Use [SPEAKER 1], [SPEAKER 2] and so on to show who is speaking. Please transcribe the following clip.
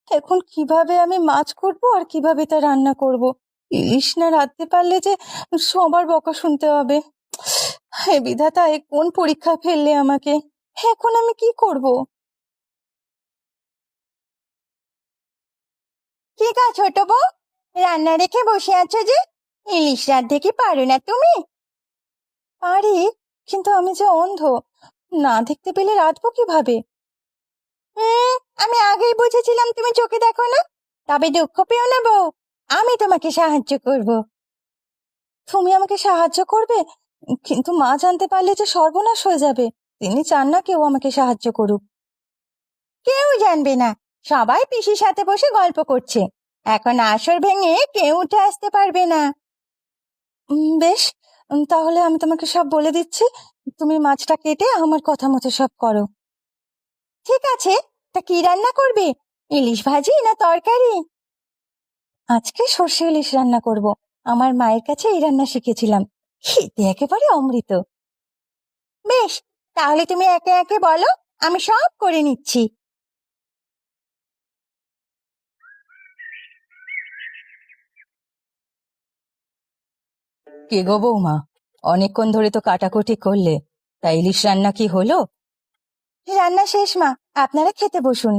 [SPEAKER 1] এখন কিভাবে আমি মাছ করবো আর কিভাবে তা রান্না করব? ইলিশ না রাঁধতে পারলে যে সবার বকা শুনতে হবে। হে বিধাতা, এ কোন পরীক্ষা ফেললে আমাকে! এখন আমি কি করব? কি গা ছোট বউ, রান্না রেখে বসে আছো যে? ইলিশ রাঁধতে কি পারো না তুমি? পারি, কিন্তু আমি যে অন্ধ, না দেখতে পেলে রাঁধবো কিভাবে? আমি আগেই বুঝেছিলাম তুমি চোখে দেখো না। তবে দুঃখ পেও না বউ, আমি তোমাকে সাহায্য করব। তুমি আমাকে সাহায্য করবে, কিন্তু মা জানতে পারলে যে সর্বনাশ হয়ে যাবে। তিনি চান না কেউ আমাকে সাহায্য করুক। কেউ জানবে না, সবাই পিসির সাথে বসে গল্প করছে। এখন আসর ভেঙে কেউ উঠে আসতে পারবে না। বেশ, তাহলে আমি তোমাকে সব বলে দিচ্ছি। তুমি মাছটা কেটে আমার কথা মতো সব করো। ঠিক আছে, তা কি রান্না করবে? ইলিশ ভাজি না তরকারি? আজকে সর্ষে ইলিশ রান্না করব। আমার মায়ের কাছে এই রান্না শিখেছিলাম, খেতে একেবারে অমৃত। বেশ, তাহলে তুমি একে একে বলো, আমি সব করে নিচ্ছি। কে গো বৌমা, অনেকক্ষণ ধরে তো কাটাকুটি করলে, তাই ইলিশ রান্না কি হলো? রান্না শেষ মা, আপনারা খেতে বসুন।